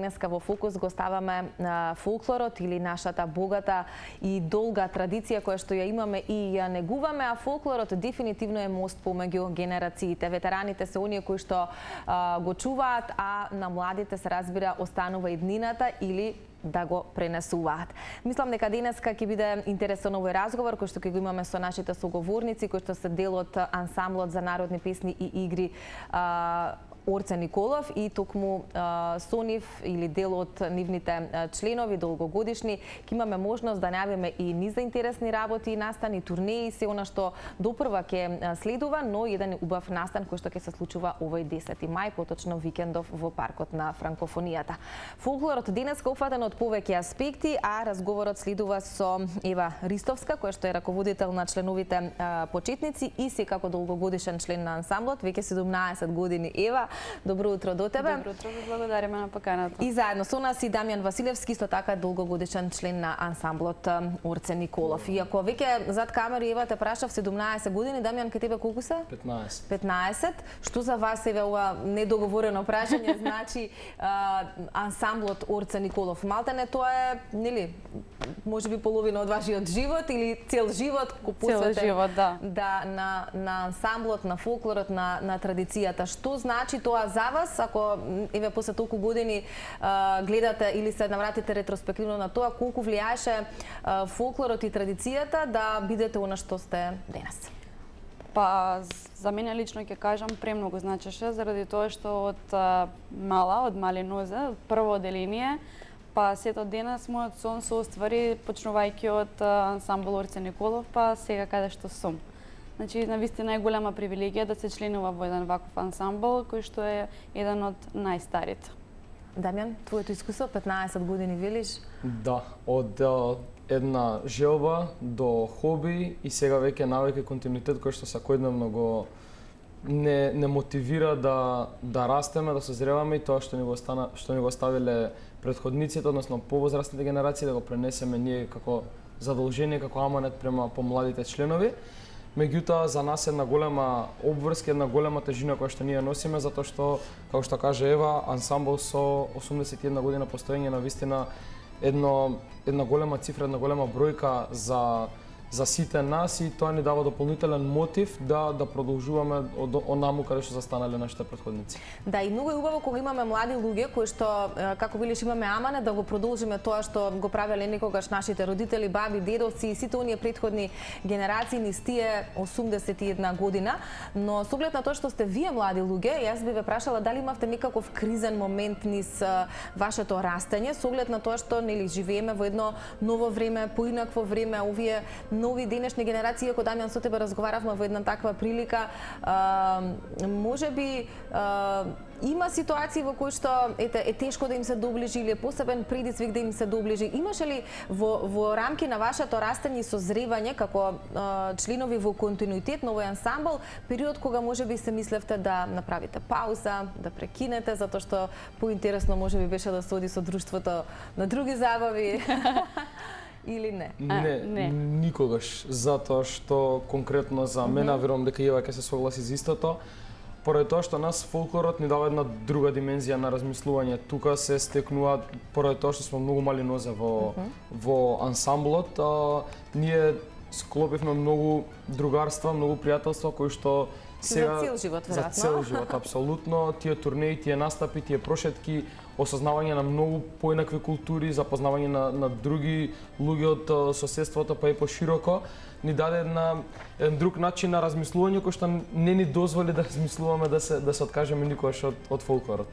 денеска во фокус го ставаме фолклорот или нашата богата и долга традиција која што ја имаме и ја негуваме, а фолклорот дефинитивно е мост помеѓу генерациите. Ветераните се оние кои што го чуваат, а на младите се разбира останува иднината или да го пренесуваат. Мислам дека денеска ќе биде интересен овој разговор кој што ќе го имаме со нашите соговорници кои што се дел од ансамблот за народни песни и игри Орце Николов и токму со нив или дел од нивните членови долгогодишни ќе имаме можност да најавиме и низ интересни работи, настани, турнеи, се она што допрва ќе следува, но еден убав настан кој што ќе се случува овој 10 мај, поточно викендов во паркот на франкофонијата. Фолклорот денеска опфатен од повеќе аспекти, а разговорот следува со Ева Ристовска, која што е раководител на членовите почетници и секако долгогодишен член на ансамблот, веќе 17 години. Ева, добро утро до тебе. Добро утро, благодариме на поканата. И заедно со нас и Дамјан Василевски, исто така долгогодишен член на ансамблот Орце Николов. И ако веќе зад камери Ева те прашав 17 години, Дамјан, ке тебе колку се? 15. 15. Што за вас е ова недоговорено прашање значи ансамблот Орце Николов? Малтене тоа е, нели, можеби половина од вашиот живот или цел живот кој посветен? Цел живот, да. Да, на ансамблот, на фолклорот, на традицијата. Што значи тоа за вас, ако еве после толку години гледате или се навратите ретроспективно на тоа, колку влијаеше фолклорот и традицијата да бидете она што сте денес? Па, за мене лично ќе кажам премногу значеше, заради тоа што од мала, од мали нозе, од прво одделение, па сето денес мојот сон се оствари почнувајќи од ансамбл Орце Николов, па сега каде што сум. Значи, навистина е голема привилегија да се членува во еден ваков ансамбл, кој што е еден од најстарите. Дамјан, твоето искуство, 15 години велиш? Да, од една желба до хоби и сега веќе навеќе континуитет кој што секојдневно го не мотивира да растеме, да созреваме и тоа што ни го оставиле претходниците, односно повозрастните генерации, да го пренесеме ние како задолжение, како аманет према помладите членови. Меѓутоа, за нас една голема обврска, една голема тежина која што ние носиме, затоа што, како што каже Ева, ансамбл со 81 година постоење на вистина една голема цифра, една голема бројка за сите нас и тоа ни дава дополнителен мотив да продолжуваме онаму каде што застанале нашите претходници. Да, и многу е убаво кога имаме млади луѓе кои што, како велиш, имаме амане да го продолжиме тоа што го правеле некогаш нашите родители, баби, дедовци и сите оние претходни генерации низ тие 81 година, но со оглед на тоа што сте вие млади луѓе, јас би ве прашала дали имавте некаков кризен момент низ вашето растење, со оглед на тоа што нели живееме во едно ново време, поинакво време, овие нови денешни генерации, ако Дамјан со тебе разговаравме во една таква прилика, можеби има ситуации во кои што е тешко да им се доближи или е посебен предизвик да им се доближи. Имаше ли во рамки на вашето растење и созревање како членови во континуитет на овој ансамбл период кога можеби се мислевте да направите пауза, да прекинете затоа што поинтересно можеби беше да се оди со друштвото на други забави? Или не? Не, никогаш, затоа што конкретно за мене, верувам дека Ева ќе се согласи за истото, поради тоа што нас фолклорот ни дава една друга димензија на размислување. Тука се стекнува, поради тоа што сме многу мали нозе во ансамблот, ние склопивме многу другарства, многу пријателства кои што сега за цел живот, веројатно. За цел живот, апсолутно. Тие турнеи, тие настапи, тие прошетки, осознавање на многу поинакви култури, запознавање на други луѓе од соседството, па и пошироко, ни даде еден друг начин на размислување кој што не ни дозволи да размислуваме да се откажеме никогаш од фолклорот.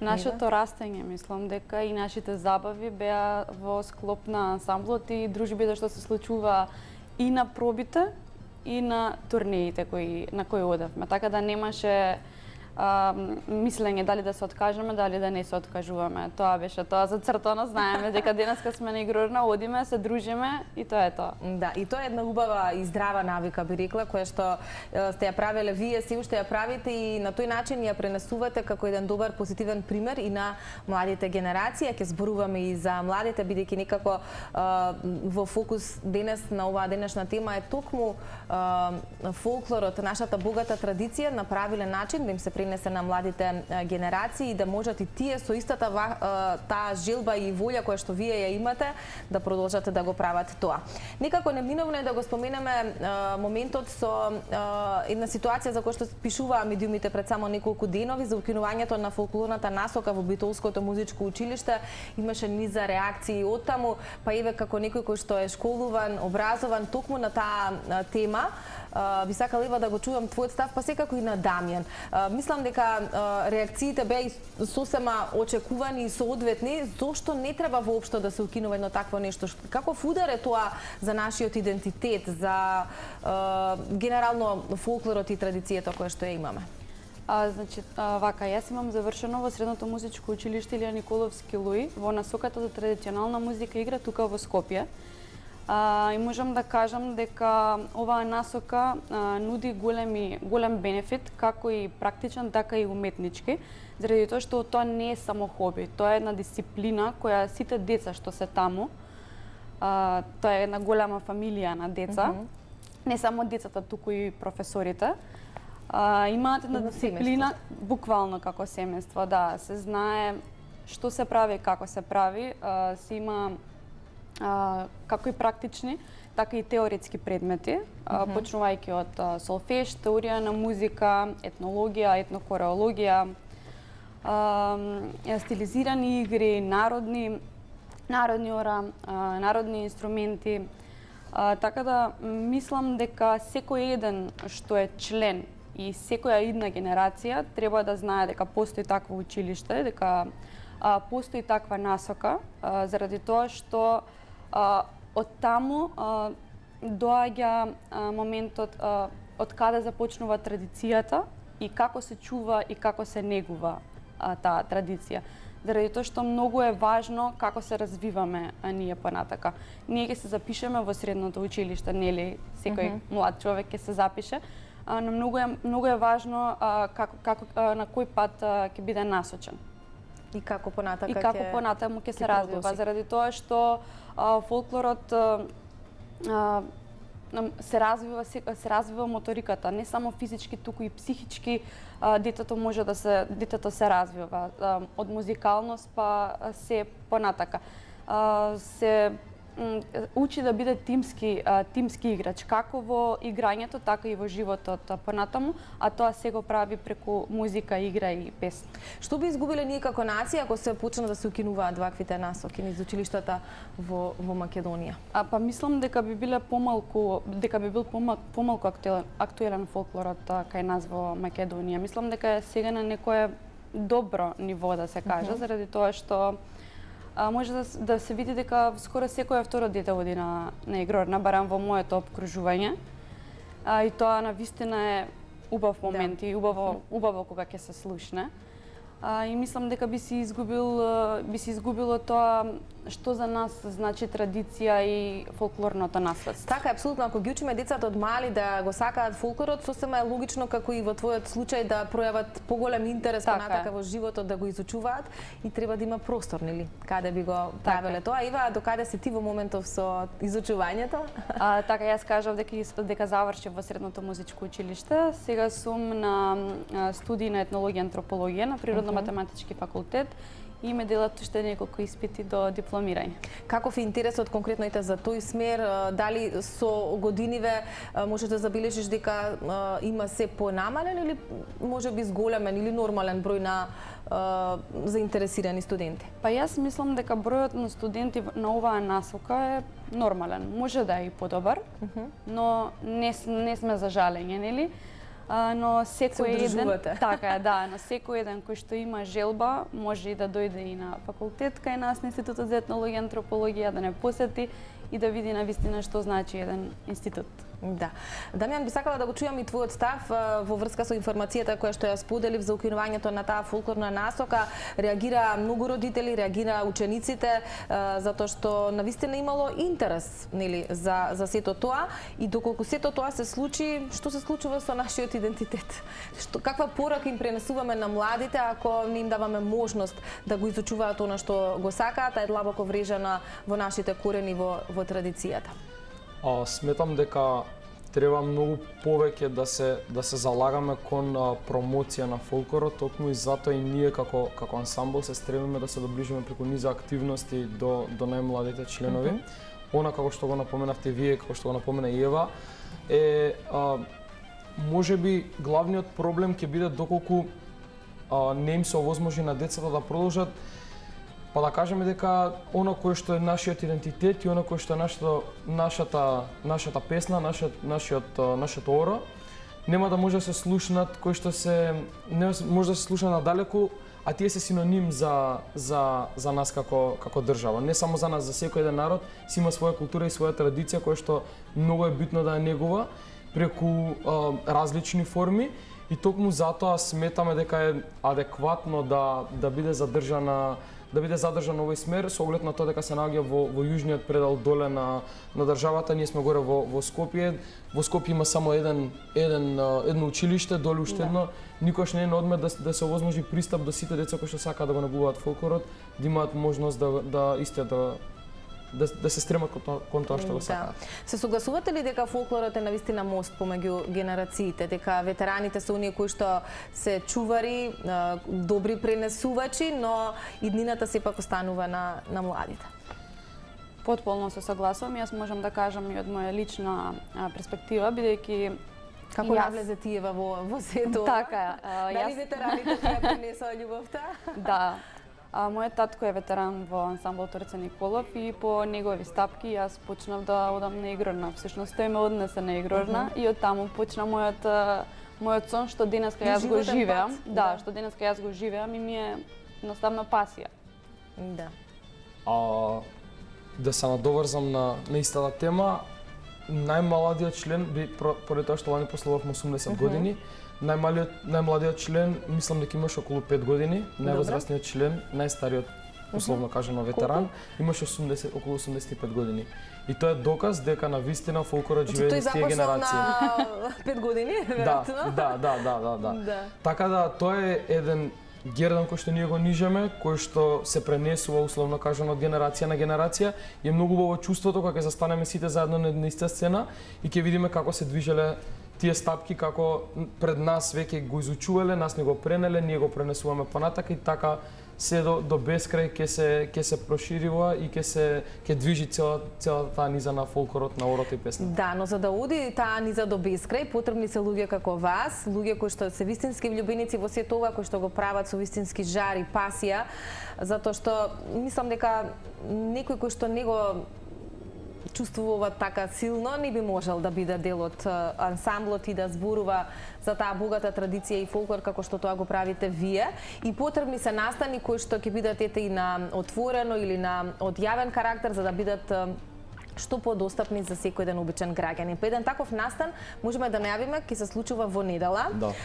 Нашето растење, мислам дека и нашите забави беа во склоп на ансамблот и дружбите што се случува и на пробите и на турнеите на кои одевме, така да немаше мислење дали да се откажеме, дали да не се откажуваме. Тоа беше тоа зацртано, знаеме дека денеска сме на игрорна, одиме, се дружиме и тоа е тоа. Да, и тоа е една убава и здрава навика, би рекла, која што сте ја правеле вие, се уште ја правите и на тој начин ја пренесувате како еден добар позитивен пример и на младите генерации. Ќе зборуваме и за младите, бидејќи некако во фокус денес на оваа денешна тема е токму фолклорот, нашата богата традиција на правилен начин да им се пренесе пренесе на младите генерации и да можат и тие со истата таа желба и волја која што вие ја имате да продолжат да го прават тоа. Некако неминовно е да го споменеме моментот со една ситуација за која што пишуваа медиумите пред само неколку денови за укинувањето на фолклорната насока во Битолското музичко училиште. Имаше низ за реакции од таму, па еве како некој кој што е школуван, образован токму на таа тема, би сакала Ева да го чувам твојот став, па секако и на Дамјан. Мислам дека реакциите беа сосема очекувани и соодветни. Зошто не треба воопшто да се укинува едно такво нешто? Каков удар е тоа за нашиот идентитет, за генерално фолклорот и традицијата која што ја имаме? Значи, вака, јас имам завршено во Средното музичко училиште Илија Николовски Луи во насоката за традиционална музика и игра тука во Скопје. И можам да кажам дека оваа насока нуди голем бенефит, како и практичен, така и уметнички, заради тоа што тоа не е само хоби, тоа е една дисциплина која сите деца што се таму, тоа е една голема фамилија на деца, не само децата, туку и професорите, имаат една дисциплина, буквално како семејство, да, се знае што се прави, како се прави, се има како и практични, така и теоретски предмети, почнувајќи од солфеж, теорија на музика, етнологија, етнокореологија, стилизирани игри, народни ора, народни инструменти. Така да мислам дека секој еден што е член и секоја една генерација треба да знае дека постои такво училиште, дека постои таква насока, заради тоа што од таму доаѓа моментот од каде започнува традицијата и како се чува и како се негува таа традиција. Заради тоа што многу е важно како се развиваме ние понатака. Ние ќе се запишеме во средното училиште, нели, секој млад човек ќе се запише, но многу е важно на кој пат ќе биде насочен. И како понатака ќе се развива, заради тоа што фолклорот се развива моториката, не само физички, туку и психички. Детето се развива од музикалност па се понатака. Се учи да биде тимски играч, како во играњето, така и во животот понатаму, а тоа се го прави преку музика, игра и песна. Што би изгубиле ние како нација ако се почнат да се укинуваат ваквите насоки низ училиштата во Македонија? Па мислам дека би бил помалку актуелен фолклорот кај нас во Македонија. Мислам дека е сега на некое добро ниво, да се каже, заради тоа што може да се види дека скоро секој второ дете оди на игрорна, барам во моето обкружување. И тоа навистина е убав момент и убаво кога ќе се слушне. И мислам дека би се изгубило тоа што за нас значи традиција и фолклорното наследство. Така е, апсолутно. Ако ги учиме децата од мали да го сакаат фолклорот, сосема е логично како и во твојот случај да пројават поголем интерес понатака во животот, да го изучуваат и треба да има простор, нели? Каде би го правеле тоа? Ива, докаде си ти во моментов со изучувањето? Така, јас кажав дека завршив во Средното музичко училиште. Сега сум на студии на етнологија и антропологија на Природно-математички факултет и ме делат уште неколку испити до дипломирање. Каков е интересот конкретно за тој смер? Дали со годиниве можеш да забележиш дека има се понамален или можеби зголемен или нормален број на заинтересирани студенти? Па јас мислам дека бројот на студенти на оваа насока е нормален. Може да е и подобар, но не сме за жалење, нели? Но секој еден, така е, да, но секој еден кој што има желба може и да дојде и на факултет кај нас на Институтот за етнологија и антропологија, да не посети и да види навистина што значи еден институт. Да. Дамјан, би сакала да го чујам и твојот став во врска со информацијата која што ја споделив за укинувањето на таа фолклорна насока. Реагира многу родители, реагира учениците, затоа што навистина имало интерес, нели, за сето тоа и доколку сето тоа се случи, што се случува со нашиот идентитет? Каква порака им пренесуваме на младите ако не им даваме можност да го изучуваат она што го сакаат, а е длабоко врежана во нашите корени, во традицијата? Сметам дека треба многу повеќе да се залагаме кон промоција на фолклорот, токму и затоа и ние како ансамбл се стремиме да се доближиме преку низа активности до најмладите членови. Она како што го напоменавте вие, како што го напомена и Ева, е можеби главниот проблем ќе биде доколку не им се овозможи на децата да продолжат, па да кажеме дека она кое што е нашиот идентитет и она кое што е нашата песна, нашиот оро, нема да може да се слушнат, кои што не може да се слуша надалеку, а тие се синоним за нас како држава. Не само за нас, за секој еден народ си има своја култура и своја традиција која што многу е битно да ја негува преку различни форми. И токму затоа сметаме дека е адекватно да биде задржан овој смер, со оглед на тоа дека се наоѓа во јужниот предел доле на државата. Ние сме горе во Скопје. Во Скопје има само едно училиште, доле уште едно. Никош не е на одмет да се овозможи пристап до сите деца кои што сакаат да го негуваат фолклорот, да имаат можност да се стремат кон тоа што го сакаат. Се согласувате ли дека фолклорот е навистина мост помеѓу генерациите, дека ветераните се оние кои што се чувари, добри пренесувачи, но иднината сепак останува на младите? Потполно се согласувам. Јас можам да кажам и од моја лична перспектива, бидејќи како навлезе Тиева во сето? Така, дали ветераните која пренесоа љубовта? Да. Мојот татко е ветеран во ансамбл Торце Николов и по негови стапки јас почнав да одам на Игрорна. Всушност тој ме однесе на Игрорна и од таму почна мојот сон што денеска јас го живеам. Да, што денеска јас го живеам и ми е едноставно пасија. Да. Да се надоврзам на истата тема, најмладиот член, поради тоа што лани прославувавме 80 години, најмладиот член, мислам дека имаше околу 5 години, највозрастниот член, најстариот, условно кажано ветеран, имаше околу 85 години. И тоа е доказ дека навистина фолклорот живее низ тие генерации. Тој започнал на 5 години, веројатно? Да. Така да тоа е еден гердан кој што ние го нижеме, кој што се пренесува условно кажано од генерација на генерација, и е многу убаво чувството кога ќе застанеме сите заедно на иста сцена и ќе видиме како се движеле тие стапки, како пред нас веќе го изучувале, нас не го пренеле, ние го пренесуваме понатака и така се до бескрај ќе се проширува и ќе движи целата таа низа на фолклорот, на орото и песната. Да, но за да оди таа низа до бескрај, потребни се луѓе како вас, луѓе кои што се вистински влюбеници во сето ова, кои што го прават со вистински жар и пасија, затоа што мислам дека некој кој што не го чувствува така силно, не би можел да биде дел од ансамблот и да зборува за таа богата традиција и фолклор како што тоа го правите вие. И потребни се настани кои што ќе бидат и на отворено или на одјавен карактер за да бидат што подостапни за секој еден обичен граѓанин. По еден таков настан можеме да најавиме ќе се случува во недела. Да.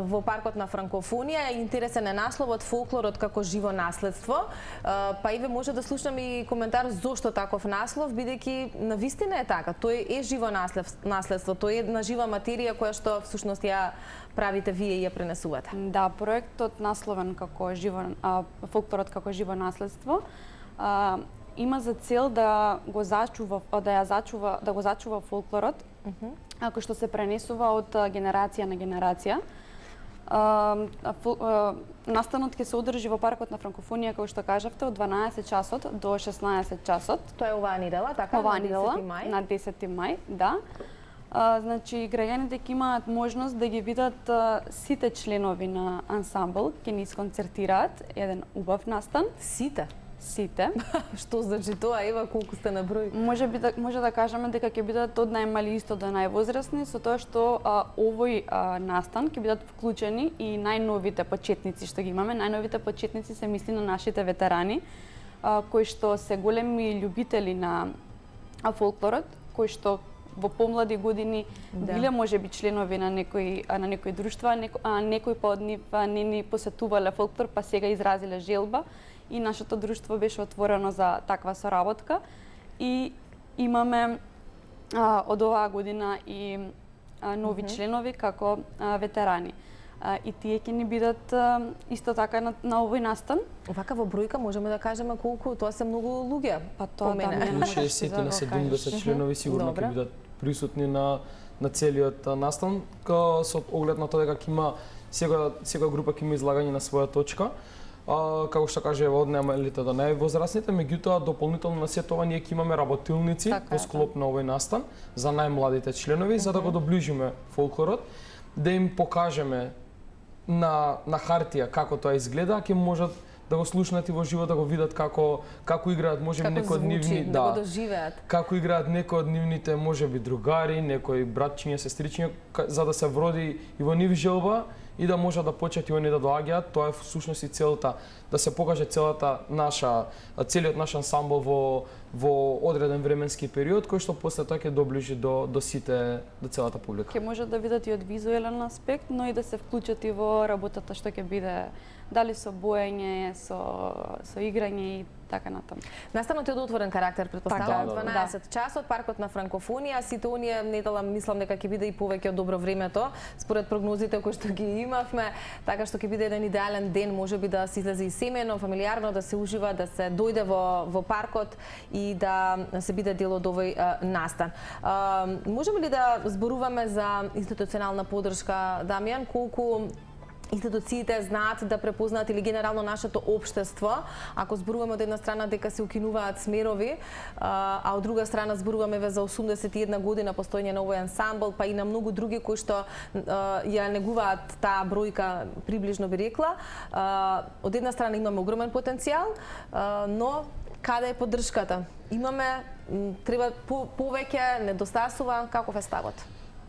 Во паркот на Франкофонија. Интересен е насловот фолклорот како живо наследство. Па и ве може да слушнеме и коментар зошто таков наслов, бидејќи навистина е така. Тој е живо наследство, тој е една жива материја која што всушност ја правите вие и ја пренесувате. Да, проектот насловен како фолклорот како живо наследство има за цел да го зачува фолклорот, кој што се пренесува од генерација на генерација. Настанот ќе се одржи во паркот на Франкофонија, како што кажавте, од 12 часот до 16 часот. Тоа е оваа недела, така? Оваа недела, на 10 мај, да. Значи, граѓаните ќе имаат можност да ги видат сите членови на ансамбл, ќе ни исконцертираат еден убав настан. Сите? Сите. Што значи тоа, Ева, колку сте на број? Може да кажеме дека ќе бидат од најмали исто до највозрастни, со тоа што овој настан ќе бидат вклучени и најновите почетници што ги имаме. Најновите почетници се мисли на нашите ветерани, кои што се големи љубители на фолклорот, кои што во помлади години биле можеби членови на некои друштва, некои па од нив не ни посетувале фолклор, па сега изразиле желба и нашето друштво беше отворено за таква соработка и имаме од оваа година и нови членови како ветерани. И тие ќе ни бидат исто така на овој настан. Вака во бројка можеме да кажеме колку, тоа се многу луѓе. Па тоа да, на 60 на 70 членови сигурно ќе бидат присутни на целиот настан, со оглед на тоа дека ќе има секоја група ќе има излагање на своја точка. Како што кажа од најмалите до највозрасните, меѓутоа дополнително на сето тоа ние ќе имаме работилници во склоп на овој настан за најмладите членови, за да го доближиме фолклорот, да им покажеме на хартија како тоа изгледа, ќе можат да го слушнат и во живо, да го видат како играат, можеби некои од нивни, да го доживеат. Како играат некои од нивните можеби другари, некои братчиња, сестричиња, за да се вроди и во нив желба и да можат да почнат и они да доаѓаат. Тоа е всушност и целта, да се покаже целиот наш ансамбл во одреден временски период, кој што после тоа ќе доближи до сите, до целата публика. Ќе можат да видат и од визуелен аспект, но и да се вклучат и во работата што ќе биде дали со боење, со играње и така натаму. Настанот е од отворен карактер, претпоставувам, 12 часот, паркот на франкофонија, сите оние недела мислам дека ќе биде и повеќе од добро времето, според прогнозите кои што ги имавме, така што ќе биде еден идеален ден, можеби да се излезе и семејно, фамилиарно, да се ужива, да се дојде во паркот и да се биде дел од овој настан. Можеме ли да зборуваме за институционална поддршка, Дамјан, колку институциите знаат да препознаат или генерално нашето општество, ако зборуваме од една страна дека се укинуваат смерови, а од друга страна зборуваме за 81 година постоење на овој ансамбл, па и на многу други кои што ја негуваат таа бројка, приближно би рекла. Од една страна имаме огромен потенцијал, но каде е поддршката? Имаме, треба повеќе, недостасува, каков е ставот?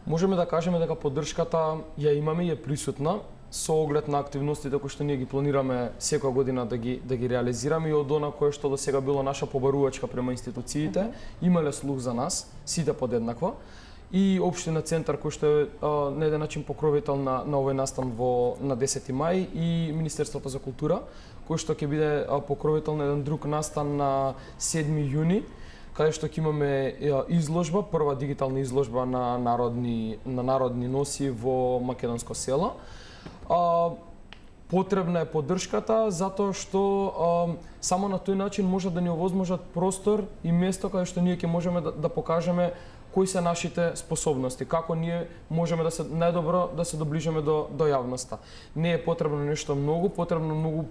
Можеме да кажеме дека поддршката ја имаме и е присутна, со оглед на активностите кои што ние ги планираме секоја година да ги реализираме и од она кое што до сега било наша побарувачка према институциите, имале слух за нас, сите подеднакво, и општина Центар кој што е на еден начин покровител на овој настан на 10 мај и Министерството за култура, кој што ќе биде покровител на еден друг настан на 7 јуни, каде што ќе имаме изложба, прва дигитална изложба на народни носи во македонско село. Потребна е поддршката затоа што само на тој начин може да ни овозможат простор и место каде што ние ќе можеме да покажеме кои се нашите способности, како ние можеме да се најдобро да се доближиме до јавноста. Не е потребно нешто многу, потребно многу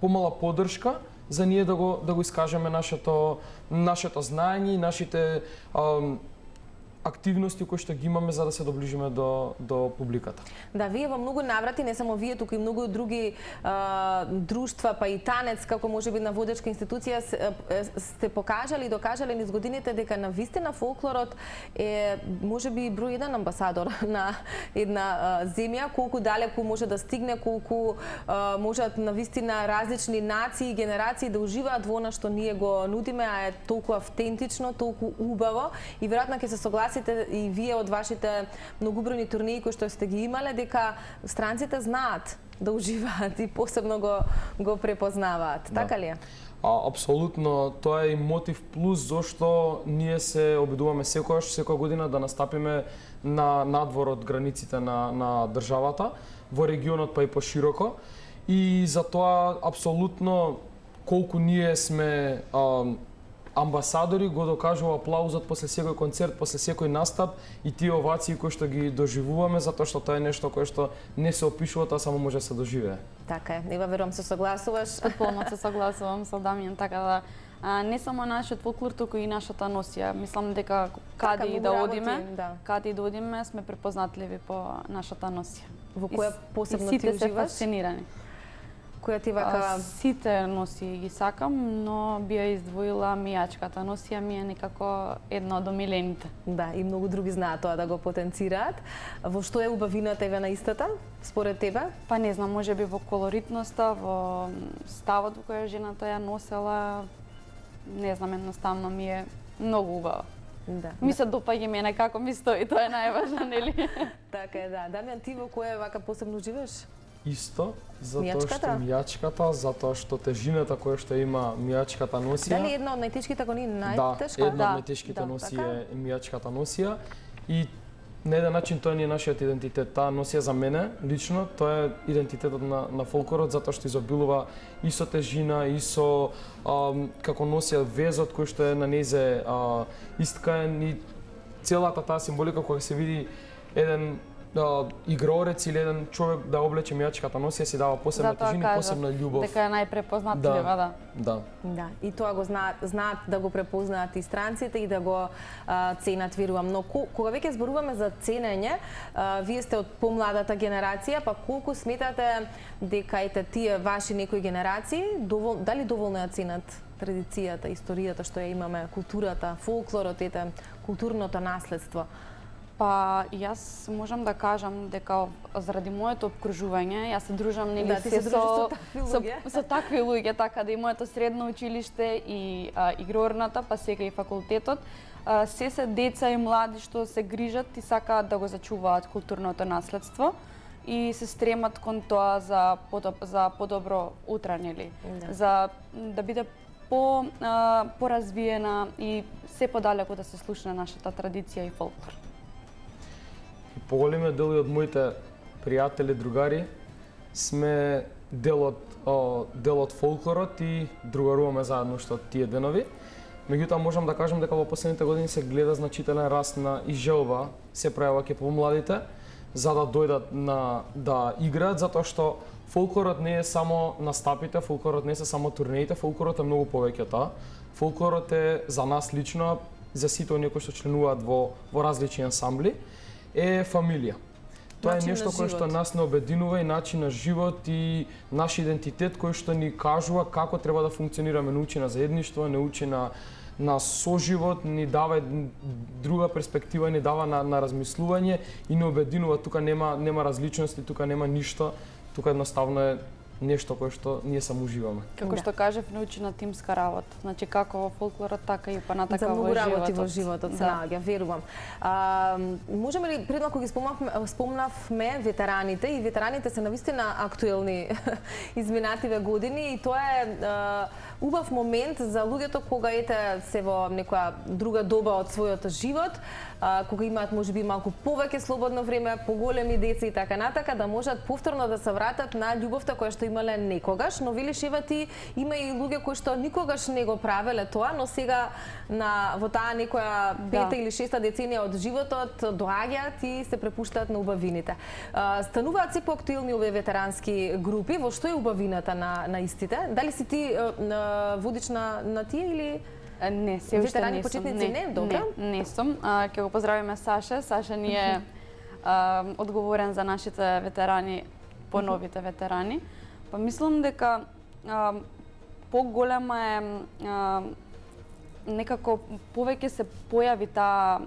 помала поддршка за ние да го искажеме нашето знаење и нашите активности кои што ги имаме за да се доближиме до публиката. Да, вие во многу наврати, не само вие, туку и многу други друштва, па и танец, како можеби на водечка институција, сте покажали и докажале низ годините дека навистина фолклорот е можеби број еден амбасадор на една земја, колку далеку може да стигне, колку можат навистина различни нации и генерации да уживаат во она што ние го нудиме, а е толку автентично, толку убаво и веројатно ќе се согласите и вие од вашите многубројни турнеи кои што сте ги имале, дека странците знаат да уживаат и посебно го препознаваат. Да. Така ли е? Апсолутно, тоа е и мотив плюс зошто ние се обидуваме секоја година да настапиме на надвор од границите на државата, во регионот па и пошироко. И затоа апсолутно колку ние сме амбасадори го докажува аплаузот после секој концерт, после секој настап и тие овации кои што ги доживуваме, затоа што тоа е нешто кое што не се опишува, тоа само може да се доживее. Така е. Ева, верувам се согласуваш. Потполно се согласувам со Дамјан, така да не само нашиот фолклор, туку и нашата носија. Мислам дека каде и да одиме, сме препознатливи по нашата носија. Во која посебно ти уживаш? Сите се фасцинирани. Која ти вака... Сите носи ги сакам, но би ја издвоила мијачката носија, ми е некако една од омилените. Да, и многу други знаат тоа да го потенцираат. Во што е убавината еве на истата, според тебе? Па не знам, можеби во колоритноста, во ставот во која жената ја носела, не знам, едноставно ми е многу убава. Да. Ми се допаѓа мене како ми стои, тоа е најважно, нели? Така е, да. Дамјан, ти во која вака посебно живееш? Исто, затоа што мијачката, затоа што тежината која што има мијачката носија. Дали една од најтешките, ако не најтешка? Да, една од најтешките носи е мијачката носија и на еден начин тоа не е нашиот идентитет. Таа носија за мене лично, тоа е идентитетот на фолклорот затоа што изобилува и со тежина, и со како носија везот кој што е на незе искаен и целата таа символика кога се види еден игрорец или еден човек да облече мијачката носија си дава посебна тежина и посебна љубов. Дека е најпрепознатлива, да. Да. Да, и тоа го знаат да го препознаат и странците и да го ценат, верувам. Но кога веќе зборуваме за ценење, вие сте од помладата генерација, па колку сметате дека ете тие ваши некои генерации дали доволно ја ценат традицијата, историјата што ја имаме, културата, фолклорот, ете културното наследство? Па јас можам да кажам дека заради моето обкружување, јас се дружам нели се со такви луѓе, така да и моето средно училиште и игрорната, па сега и факултетот, се деца и млади што се грижат и сакаат да го зачуваат културното наследство и се стремат кон тоа за подобро утре, нели? За да биде поразвиена и се подалеку да се слушне нашата традиција и фолклор. Поголемиот дел од моите пријатели, другари, сме дел од фолклорот и другаруваме заедно што тие денови. Меѓутоа можам да кажам дека во последните години се гледа значителен раст на и желба се пројава ке помладите за да дојдат да играат, затоа што фолклорот не е само настапите, фолклорот не се само турнеите, фолклорот е многу повеќе од тоа. Фолклорот е за нас лично, за сите оние кои што членуваат во различни ансамбли, е фамилија. Тоа е нешто кое што нас не обединува и начин на живот и наш идентитет кој што ни кажува како треба да функционираме, не учи на заедништво, не учи на соживот, ни дава друга перспектива, ни дава на размислување и не обединува. Тука нема различности, тука нема ништо, тука едноставно е нешто кое што ние само уживаме. Како што кажев, научи на тимска работа. Значи како во фолклорот, така и понатака во животот. За работи во животот се наоѓа, верувам. Можеме ли, пред малку ги спомнавме ветераните и ветераните се навистина актуелни изминативе години и тоа е убав момент за луѓето кога ете се во некоја друга доба од својот живот, кога имаат можеби малку повеќе слободно време, поголеми деца и така натака, да можат повторно да се вратат на љубовта која што имале некогаш, но велиш ева ти има и луѓе кои што никогаш не го правеле тоа, но сега во таа некоја пета или шеста деценија од животот доаѓаат и се препуштаат на убавините. Стануваат се поактуелни овие ветерански групи, во што е убавината на истите? Дали си ти водич на тие или не, се уште не сум. Не, добро. Не сум. Ќе го поздравиме Саша. Саша ни е одговорен за нашите ветерани, поновите ветерани. Па мислам дека поголема е некако повеќе се појави таа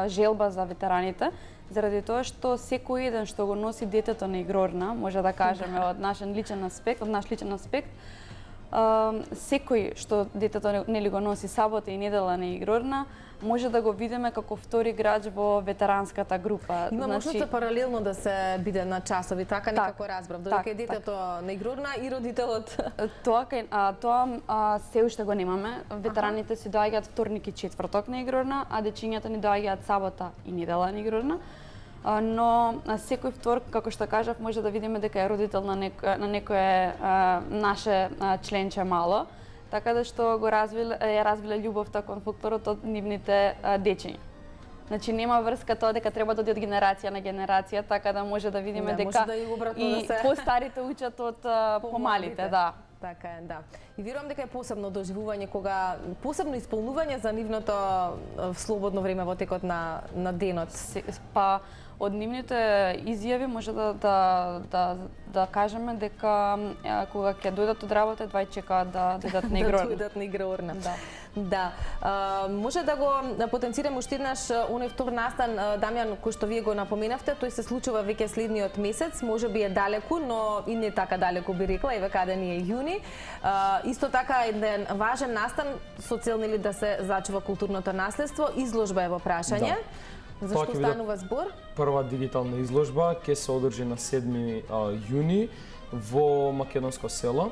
желба за ветераните, заради тоа што секој еден што го носи детето на игрорна, може да кажеме од наш личен аспект, секој што детето нели го носи сабота и недела на игрорна, може да го видиме како втори играч во ветеранската група. Има можност паралелно да се биде на часови, така некако разбрав, додека е детето на игрорна и родителот. Тоа се уште го немаме. Ветераните си доаѓаат вторник и четврток на игрорна, а дечињата ни доаѓаат сабота и недела на игрорна. Но секој вторник, како што кажав, може да видиме дека е родител на некое наше членче мало, така да што го развиле љубовта кон фолклорот од нивните дечиња. Значи нема врска тоа дека треба да оди од генерација на генерација, така да може да видиме дека и постарите учат од помалите, да. Така е, да. И верувам дека е посебно доживување кога посебно исполнување за нивното слободно време во текот на денот. Па од нивните изјави може да кажеме дека кога ќе дојдат од работа, едва чекаат да дојдат на игрорна. Да дојдат на игрорна. Да. Може да го потенцираме уште еднаш оној втор настан, Дамјан, кој што вие го напоменавте, тој се случува веќе следниот месец, можеби е далеку, но и не така далеку би рекла, еве каде ни е јуни. Исто така еден важен настан со цел нели да се зачува културното наследство, изложба е во прашање. Зашто станува збор? Прва дигитална изложба ќе се одржи на 7 јуни во Македонско село.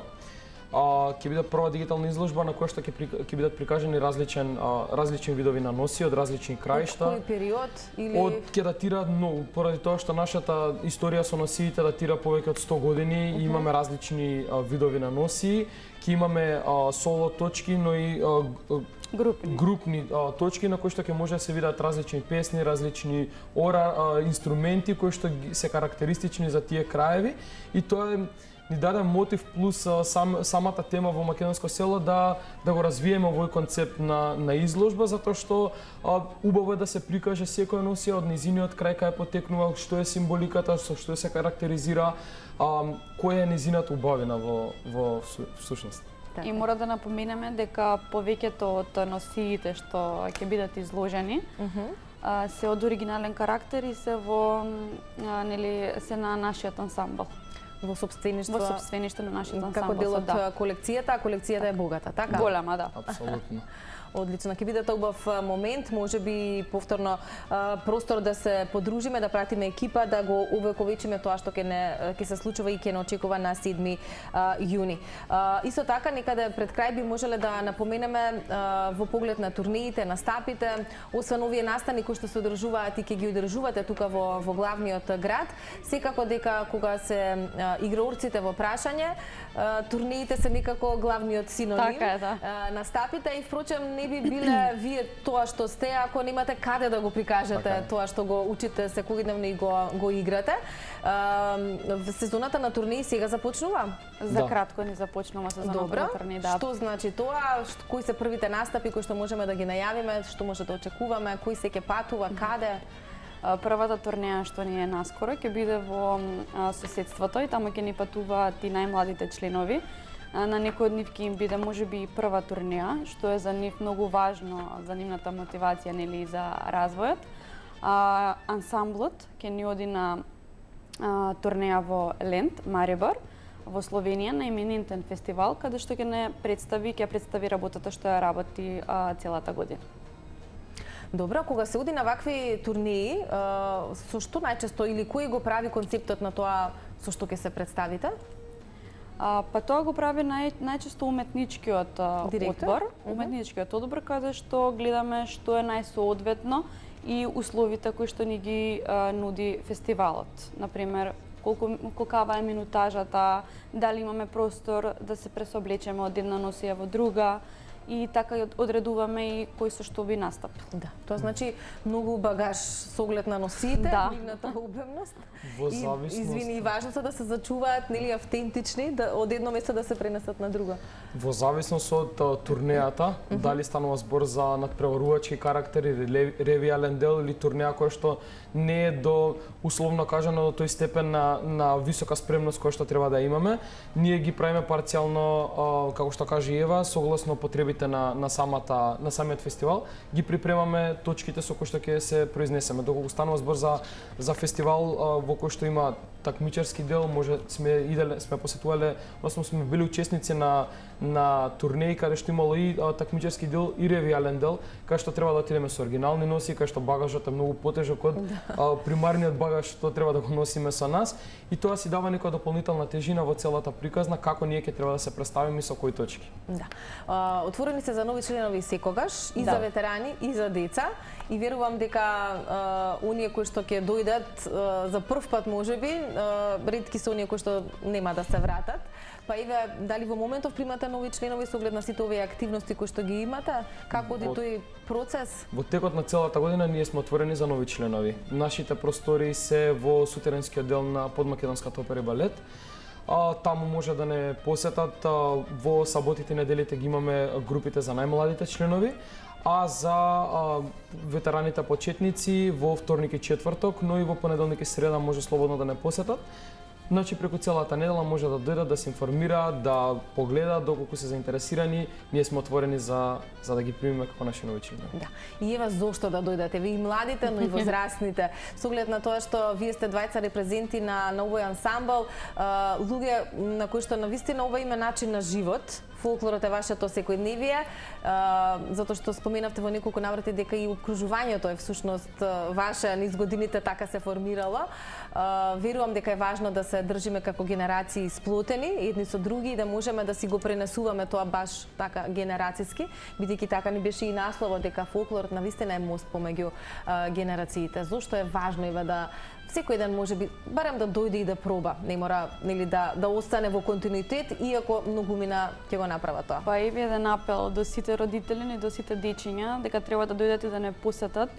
ќе биде прва дигитална изложба на која што ќе бидат прикажани различни видови на носи од различни краишта. Од кој период или Ќе датира многу, поради тоа што нашата историја со носиите датира повеќе од 100 години и имаме различни видови на носи. Ќе имаме соло точки, но и групни точки на кои што ќе може да се видат различни песни, различни инструменти кои што се карактеристични за тие краеви и тоа ни даде мотив плюс самата тема во македонско село да го развиеме овој концепт на изложба, затоа што убаво е да се прикаже секоја носија од низиниот крај кај потекнува, што е символиката, со што се карактеризира, која е низината убавина во всушност. И мора да напоменеме дека повеќето од носиите што ќе бидат изложени се од оригинален карактер и се се на нашиот ансамбл. Во собствеништво на нашиот ансамбл. Како дел од колекцијата, а колекцијата е богата, така? Голема, да. Апсолутно. Одлично, ќе биде убав момент, може би повторно простор да се подружиме, да пратиме екипа, да го увековечиме тоа што ќе се случува и ќе не очекува на 7 јуни. Исто така, некаде пред крај би можеле да напоменеме во поглед на турнеите, настапите, освен овие настани кои што се одржуваат и ќе ги одржувате тука во главниот град, секако дека кога се играорците во прашање, турнеите се некако главниот синоним. Така е, да. Настапите и впрочем не би биле вие тоа што сте ако немате каде да го прикажете тоа што го учите секојдневно и го играте. Сезоната на турнеи сега започнува? За кратко не започнува сезоната на турнеи, да. Што значи тоа? Кои се првите настапи кои што можеме да ги најавиме, што може да очекуваме, кој се ќе патува, каде? Првата турнеја што ни е наскоро ќе биде во соседството и таму ќе ни патуваат и најмладите членови. На некој од нив ќе им биде можеби прва турнеја, што е за нив многу важно за нивната мотивација, нели, и за развојот. Ансамблот ќе ни оди на турнеја во Лент, Марибор, во Словенија на именитен фестивал каде што ќе представи работата што ја работи целата година. Добро, кога се оди на вакви турнеи, со што најчесто или кој го прави концептот на тоа со што ќе се представите? Па тоа го прави најчесто уметничкиот одбор, каде што гледаме што е најсоодветно и условите кои што ни ги нуди фестивалот. Например, колкава е минутажата, дали имаме простор да се пресоблечеме од една носија во друга, и така одредуваме и кој со што би настапил. Да, тоа значи многу багаж со оглед на носиите, нивната обемност. Во зависност. Извини, важното да се зачуваат, нели, автентични, од едно место да се пренесат на друго. Во зависност од турнејата, дали станува збор за надпреварувачки карактер или ревијален дел или турнеја која што не е до условно кажано до тој степен на висока спремност која што треба да имаме, ние ги правиме парцијално, како што кажа Ева, согласно потребите на самиот фестивал, ги припремаме точките со кои што ќе се произнесеме. Доколку станува збор за фестивал во кој што има такмичарски дел, може сме посетувале, односно сме били учесници на турнеи каде што имало и такмичарски дел и ревијален дел, каде што треба да отидеме со оригинални носи, каде што багажот е многу потежок од примарниот багаж што треба да го носиме со нас и тоа си дава некоја дополнителна тежина во целата приказна како ние ќе треба да се представиме и со кои точки. Да. Отворени се за нови членови секогаш, и за ветерани, и за деца. И верувам дека оние кои што ќе дојдат за прв пат можеби, ретки се оние кои што нема да се вратат. Па еве, дали во моментов примате нови членови со оглед на сите овие активности кои што ги имате? Како оди тој процес? Во текот на целата година ние сме отворени за нови членови. Нашите простори се во сутеренскиот дел на Подмакедонската опера и балет. Таму може да не посетат, во саботите и неделите ги имаме групите за најмладите членови, а за ветераните почетници во вторник и четврток, но и во понеделник и среда може слободно да не посетат. Значи, преку целата недела може да дојдат, да се информираат, да погледаат, доколку се заинтересирани, ние сме отворени за да ги примиме како наши нови членови. Да. И ева зошто да дојдете, ви и младите, но и возрастните. Со оглед на тоа што вие сте двајца репрезенти на овој ансамбл, луѓе на кои што навистина ова им е начин на живот, фолклорот е вашето секојдневие, затоа што споменавте во неколку наврати дека и обкружувањето е всушност ваше, низ годините така се формирало. Верувам дека е важно да се се држиме како генерации сплотени едни со други и да можеме да си го пренесуваме тоа баш така генерацијски, бидејќи така ни беше и насловот дека фолклорот навистина е мост помеѓу генерациите. Зошто е важно еве да секој ден може би барем да дојде и да проба, не мора нели да остане во континуитет, иако многумина ќе го направа тоа. Па и еден апел до сите родители и до сите дечиња дека треба да дојдат и да не посетат,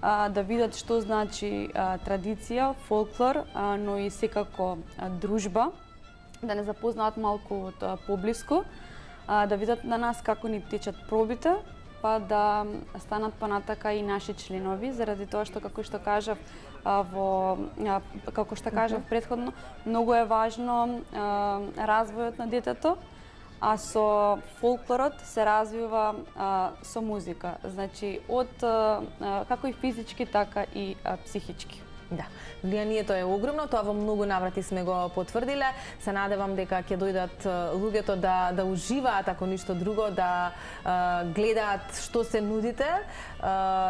да видат што значи традиција, фолклор, но и секако дружба, да не запознаат малку од поблиску, да видат на нас како ни течат пробите, па да станат понатака и наши членови, заради тоа што како што кажав претходно, многу е важно развојот на детето, а со фолклорот се развива со музика, значи од како и физички, така и психички. Да, влијанието е огромно, тоа во многу наврати сме го потврдиле. Се надевам дека ќе дојдат луѓето да уживаат, ако ништо друго, да гледаат што се нудите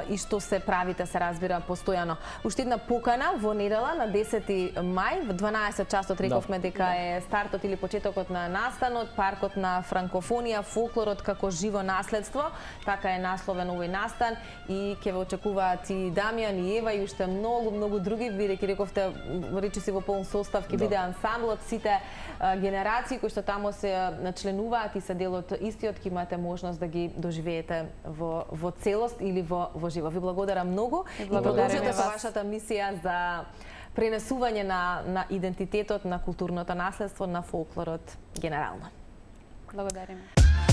и што се правите, се разбира, постојано. Уште една покана во недела на 10 мај, в 12 часот рековме дека е стартот или почетокот на настанот, паркот на франкофонија, фолклорот како живо наследство, така е насловен овој настан и ќе ве очекуваат и Дамјан и Ева и уште многу други, бидејќи рековте речиси во полн состав ќе биде ансамблот, сите генерации кои што таму се членуваат и се дел од истиот, ќе имате можност да ги доживеете во целост или во живо. Ви благодарам многу и продолжете со вашата мисија за пренесување на идентитетот, на културното наследство, на фолклорот генерално. Благодариме.